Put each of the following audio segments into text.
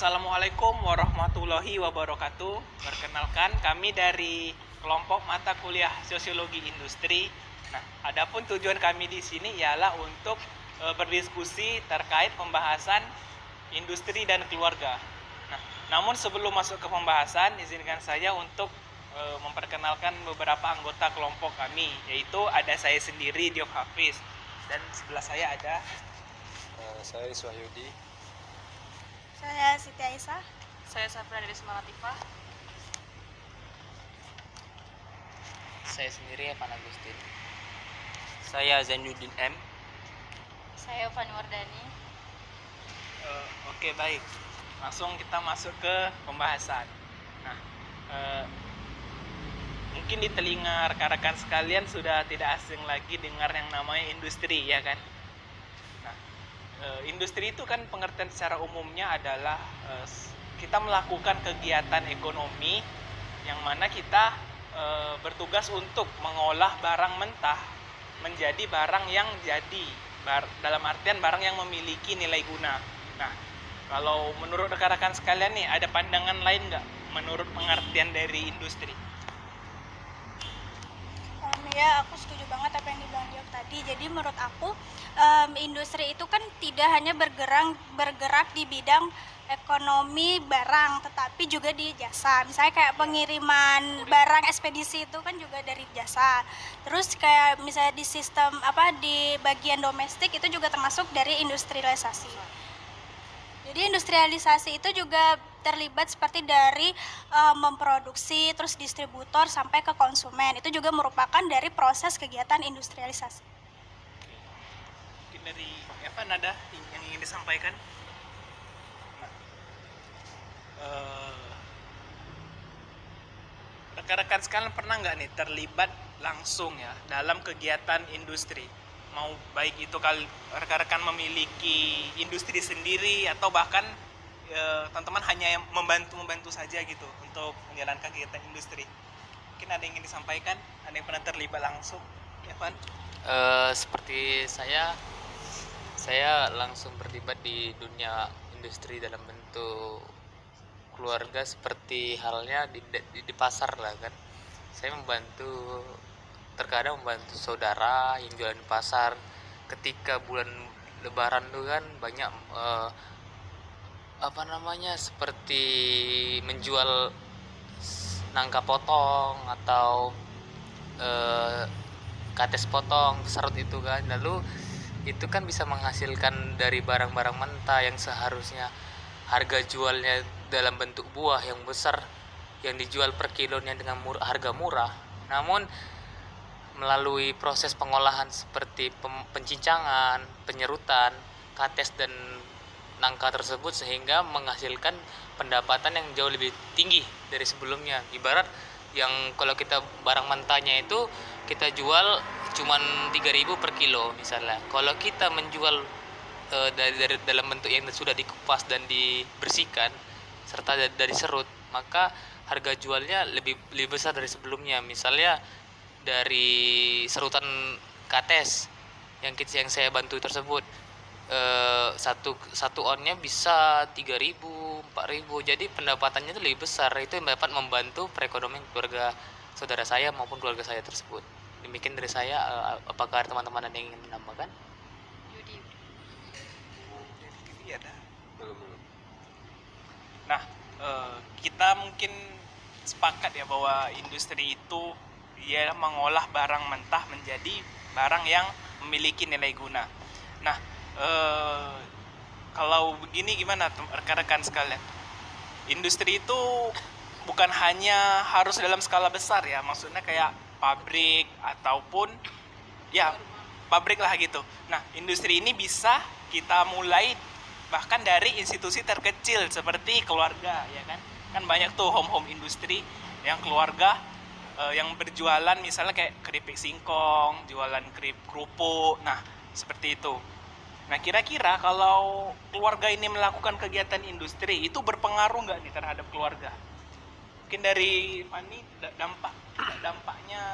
Assalamualaikum warahmatullahi wabarakatuh. Perkenalkan, kami dari kelompok mata kuliah Sosiologi Industri. Nah, adapun tujuan kami di sini ialah untuk berdiskusi terkait pembahasan industri dan keluarga. Nah, namun sebelum masuk ke pembahasan, izinkan saya untuk memperkenalkan beberapa anggota kelompok kami, yaitu ada saya sendiri, Diop Hafiz, dan sebelah saya ada saya Iswahyudi. Saya Siti Aisyah. Saya Safra dari Latifah. Saya sendiri Evan Agustin. Saya Zainuddin M. Saya Fani Wardani. Oke, baik. Langsung kita masuk ke pembahasan. Nah, mungkin di telinga rekan-rekan sekalian sudah tidak asing lagi dengar yang namanya industri, ya kan? Nah, industri itu kan pengertian secara umumnya adalah kita melakukan kegiatan ekonomi yang mana kita bertugas untuk mengolah barang mentah menjadi barang yang jadi, dalam artian barang yang memiliki nilai guna. Nah, kalau menurut rekan-rekan sekalian nih, ada pandangan lain nggak menurut pengertian dari industri? Ya, aku setuju banget apa yang dibilang Diop tadi. Jadi menurut aku industri itu kan tidak hanya bergerak di bidang ekonomi barang, tetapi juga di jasa. Misalnya kayak pengiriman barang ekspedisi itu kan juga dari jasa. Terus kayak misalnya di sistem di bagian domestik itu juga termasuk dari industrialisasi. Jadi industrialisasi itu juga terlibat seperti dari memproduksi, terus distributor sampai ke konsumen. Itu juga merupakan dari proses kegiatan industrialisasi. Mungkin dari Evan ada yang ingin disampaikan? Rekan-rekan sekalian pernah nggak nih terlibat langsung ya dalam kegiatan industri? Mau baik itu kalau rekan-rekan memiliki industri sendiri atau bahkan teman-teman hanya yang membantu saja gitu untuk menjalankan kegiatan industri. Mungkin ada yang ingin disampaikan, ada yang pernah terlibat langsung, Evan? Seperti saya langsung terlibat di dunia industri dalam bentuk keluarga, seperti halnya di pasar lah kan. Saya terkadang membantu saudara yang jualan di pasar. Ketika bulan Lebaran tuh kan banyak seperti menjual nangka potong atau kates potong, serut itu kan. Lalu itu kan bisa menghasilkan dari barang-barang mentah yang seharusnya harga jualnya dalam bentuk buah yang besar yang dijual per kilonya dengan harga murah. Namun melalui proses pengolahan seperti pencincangan, penyerutan, kates dan nangka tersebut sehingga menghasilkan pendapatan yang jauh lebih tinggi dari sebelumnya. Ibarat yang kalau kita barang mentahnya itu kita jual cuman 3.000 per kilo misalnya. Kalau kita menjual dari dalam bentuk yang sudah dikupas dan dibersihkan serta dari serut, maka harga jualnya lebih besar dari sebelumnya. Misalnya dari serutan kates yang saya bantu tersebut, satu onnya bisa 3.000, 4.000, jadi pendapatannya itu lebih besar. Itu yang dapat membantu perekonomian keluarga saudara saya maupun keluarga saya tersebut. Demikian dari saya. Apakah teman-teman ada yang ingin menambahkan? Belum. Nah, kita mungkin sepakat ya bahwa industri itu dia mengolah barang mentah menjadi barang yang memiliki nilai guna. Nah, kalau begini gimana rekan-rekan sekalian? Industri itu bukan hanya harus dalam skala besar ya, maksudnya kayak pabrik ataupun ya pabrik lah gitu. Nah, industri ini bisa kita mulai bahkan dari institusi terkecil seperti keluarga, ya kan? Kan banyak tuh home industri yang keluarga yang berjualan misalnya kayak keripik singkong, jualan kerupuk. Nah, seperti itu. Nah, kira-kira kalau keluarga ini melakukan kegiatan industri itu berpengaruh nggak nih terhadap keluarga? Mungkin dari Fani, dampaknya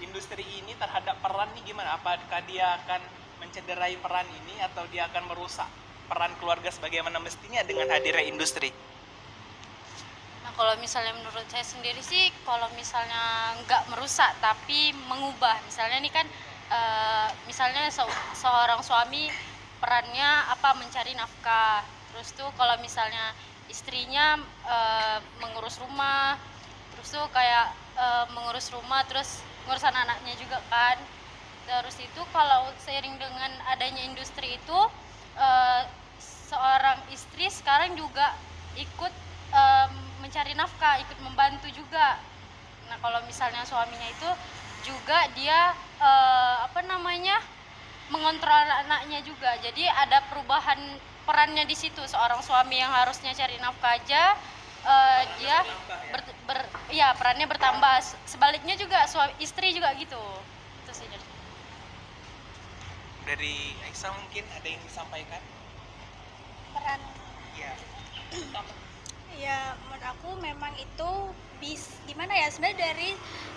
industri ini terhadap peran nih gimana? Apakah dia akan mencederai peran ini atau dia akan merusak peran keluarga sebagaimana mestinya dengan hadirnya industri? Nah, kalau misalnya menurut saya sendiri sih, kalau misalnya nggak merusak tapi mengubah, misalnya ini kan misalnya seorang suami perannya apa, mencari nafkah, terus tuh kalau misalnya istrinya mengurus rumah, terus tuh kayak mengurus rumah, terus ngurus anak-anaknya juga kan. Terus itu kalau seiring dengan adanya industri itu, seorang istri sekarang juga ikut mencari nafkah, ikut membantu juga. Nah, kalau misalnya suaminya itu juga dia mengontrol anaknya juga. Jadi ada perubahan perannya di situ. Seorang suami yang harusnya cari nafkah aja, dia perannya bertambah. Sebaliknya juga istri juga gitu. Itu sih. Dari Aisyah mungkin ada yang disampaikan? Peran Iya. ya menurut aku memang itu gimana ya, sebenarnya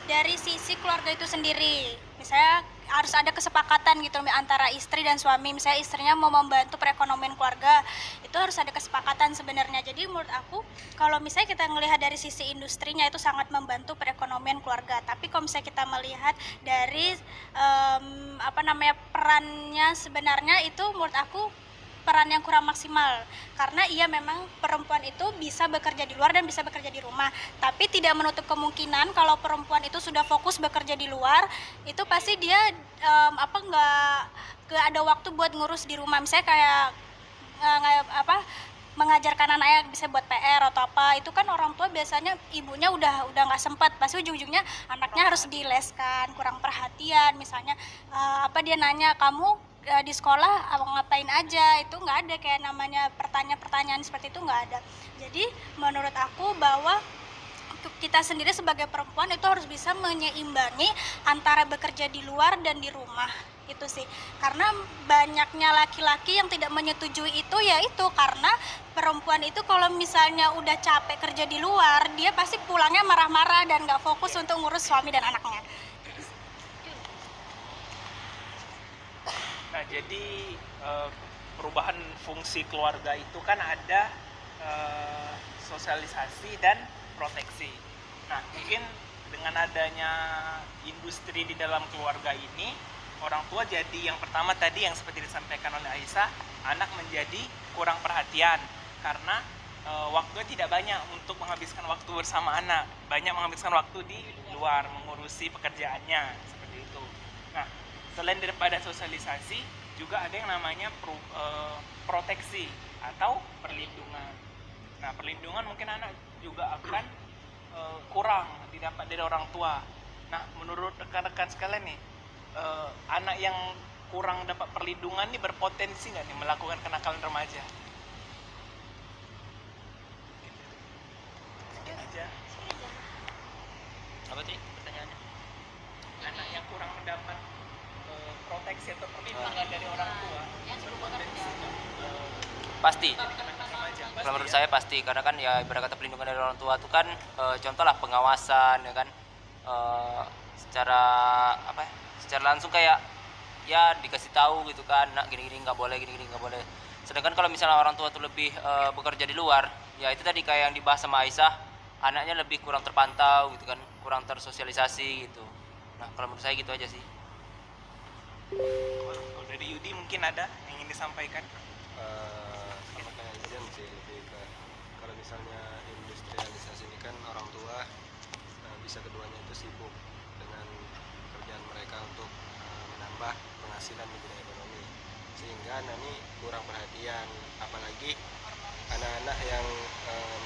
dari sisi keluarga itu sendiri, misalnya harus ada kesepakatan gitu antara istri dan suami. Misalnya istrinya mau membantu perekonomian keluarga, itu harus ada kesepakatan sebenarnya. Jadi menurut aku kalau misalnya kita melihat dari sisi industrinya itu sangat membantu perekonomian keluarga, tapi kalau misalnya kita melihat dari perannya sebenarnya, itu menurut aku peran yang kurang maksimal, karena ia memang perempuan itu bisa bekerja di luar dan bisa bekerja di rumah, tapi tidak menutup kemungkinan kalau perempuan itu sudah fokus bekerja di luar, itu pasti dia nggak ada waktu buat ngurus di rumah. Misalnya kayak mengajarkan anaknya, bisa buat PR atau apa, itu kan orang tua biasanya ibunya udah nggak sempat, pasti ujung-ujungnya anaknya harus dileskan, kurang perhatian. Misalnya dia nanya, kamu di sekolah ngapain aja, itu nggak ada kayak namanya pertanyaan seperti itu, nggak ada. Jadi menurut aku bahwa kita sendiri sebagai perempuan itu harus bisa menyeimbangi antara bekerja di luar dan di rumah, itu sih. Karena banyaknya laki-laki yang tidak menyetujui itu, yaitu karena perempuan itu kalau misalnya udah capek kerja di luar, dia pasti pulangnya marah-marah dan nggak fokus untuk ngurus suami dan anaknya. Nah, jadi perubahan fungsi keluarga itu kan ada sosialisasi dan proteksi. Nah, mungkin dengan adanya industri di dalam keluarga ini, orang tua jadi yang pertama tadi yang seperti disampaikan oleh Aisyah, anak menjadi kurang perhatian karena waktunya tidak banyak untuk menghabiskan waktu bersama anak, banyak menghabiskan waktu di luar mengurusi pekerjaannya, seperti itu. Nah, selain daripada sosialisasi, juga ada yang namanya proteksi atau perlindungan. Nah, perlindungan mungkin anak juga akan kurang didapat dari orang tua. Nah, menurut rekan-rekan sekalian nih, anak yang kurang dapat perlindungan nih berpotensi nggak nih melakukan kenakalan remaja? Sedikit aja. Apa sih pertanyaannya? Anak yang kurang mendapat proteksi atau perlindungan dari orang tua berpotensi Pasti. remaja. Kalau menurut saya pasti, karena kan ya ibarat kata perlindungan dari orang tua itu kan contoh lah pengawasan, ya kan, secara secara langsung kayak ya dikasih tahu gitu kan, nak gini-gini nggak boleh, gini-gini nggak boleh. Sedangkan kalau misalnya orang tua tuh lebih bekerja di luar, ya itu tadi kayak yang dibahas sama Aisyah, anaknya lebih kurang terpantau gitu kan, kurang tersosialisasi gitu. Nah, kalau menurut saya gitu aja sih. Kalau dari Yudi mungkin ada yang ingin disampaikan? Sama kayak Izan sih, lebih ke kalau misalnya industrialisasi ini kan orang tua bisa keduanya itu sibuk dengan pekerjaan mereka untuk menambah penghasilan di bidang ekonomi, sehingga anak ini kurang perhatian, apalagi anak-anak yang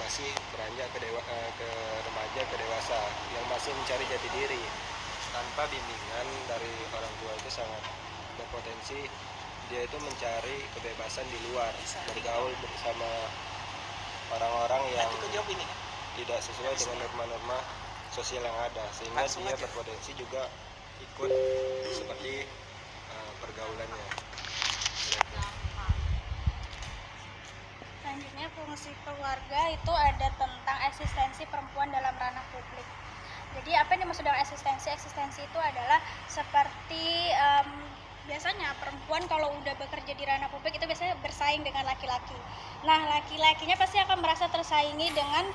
masih beranjak ke remaja, ke dewasa, yang masih mencari jati diri. Tanpa bimbingan dari orang tua itu sangat berpotensi dia itu mencari kebebasan di luar, bergaul bersama orang-orang yang tidak sesuai dengan norma-norma sosial yang ada, sehingga dia berpotensi juga ikut seperti pergaulannya. Selanjutnya, fungsi keluarga itu ada tentang eksistensi perempuan dalam ranah publik. Jadi apa yang dimaksud dengan eksistensi? Eksistensi itu adalah seperti biasanya perempuan kalau udah bekerja di ranah publik itu biasanya bersaing dengan laki-laki. Nah, laki-lakinya pasti akan merasa tersaingi dengan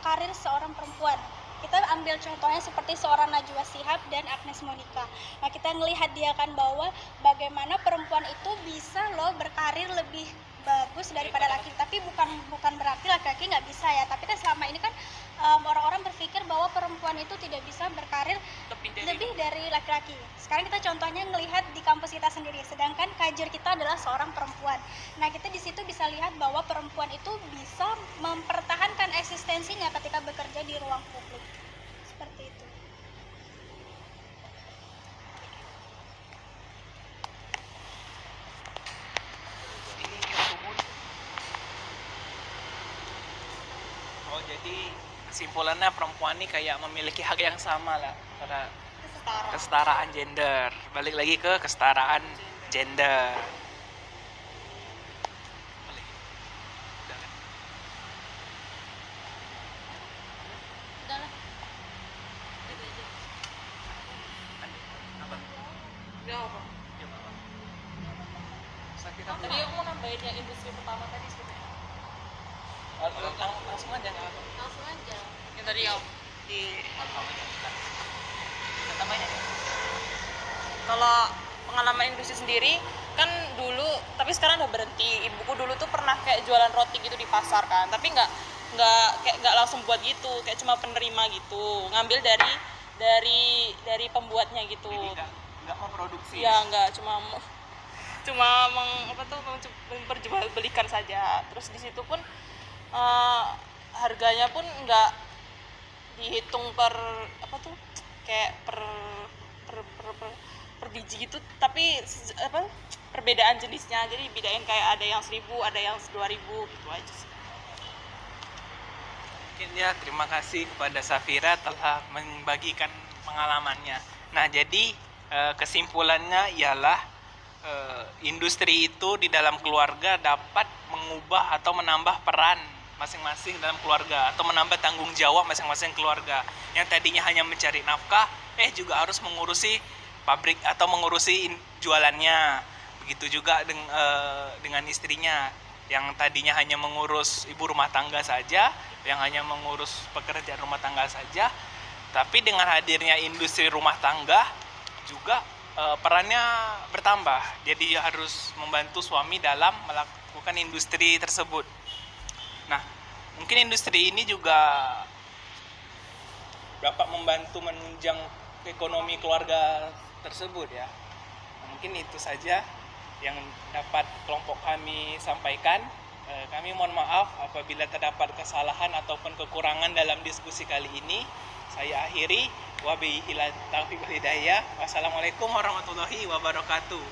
karir seorang perempuan. Kita ambil contohnya seperti seorang Najwa Shihab dan Agnes Monica. Nah, kita ngelihat dia kan bahwa bagaimana perempuan itu bisa loh berkarir lebih bagus daripada laki, tapi bukan berarti laki-laki nggak bisa ya. Tapi kan selama ini kan orang-orang berpikir bahwa perempuan itu tidak bisa berkarir lebih dari laki-laki. Sekarang kita contohnya ngelihat di kampus kita sendiri, sedangkan kajur kita adalah seorang perempuan. Nah, kita di situ bisa lihat bahwa perempuan itu bisa mempertahankan eksistensinya ketika bekerja di ruang publik. Seperti itu. Oh, jadi kesimpulannya perempuan ini kayak memiliki hak yang sama lah, karena kesetaraan gender. Balik lagi ke kesetaraan gender. Udahlah. Gitu aja. Tadi aku mau nambahin yang industri pertama tadi sebenarnya. Langsung aja. Langsung aja. Yang tadi yang kalau pengalaman industri sendiri kan dulu, tapi sekarang udah berhenti. Ibuku dulu tuh pernah kayak jualan roti gitu di pasar kan, tapi nggak langsung buat gitu, kayak cuma penerima gitu, ngambil dari pembuatnya gitu. Jadi nggak mau produksi. Ya nggak memperjualbelikan saja. Terus di situ pun harganya pun nggak dihitung per kayak per biji gitu, tapi perbedaan jenisnya, jadi bedain kayak ada yang 1.000, ada yang 2.000 gitu aja sih. Mungkin ya, terima kasih kepada Safira telah membagikan pengalamannya. Nah, jadi kesimpulannya ialah industri itu di dalam keluarga dapat mengubah atau menambah peran masing-masing dalam keluarga, atau menambah tanggung jawab masing-masing keluarga yang tadinya hanya mencari nafkah juga harus mengurusi pabrik atau mengurusi jualannya. Begitu juga dengan istrinya yang tadinya hanya mengurus ibu rumah tangga saja, yang hanya mengurus pekerjaan rumah tangga saja, tapi dengan hadirnya industri rumah tangga juga perannya bertambah. Jadi dia harus membantu suami dalam melakukan industri tersebut. Nah, mungkin industri ini juga dapat membantu menunjang ekonomi keluarga tersebut ya. Mungkin itu saja yang dapat kelompok kami sampaikan. Kami mohon maaf apabila terdapat kesalahan ataupun kekurangan dalam diskusi kali ini. Saya akhiri. Wabillahi taufiq wal hidayah. Wassalamualaikum warahmatullahi wabarakatuh.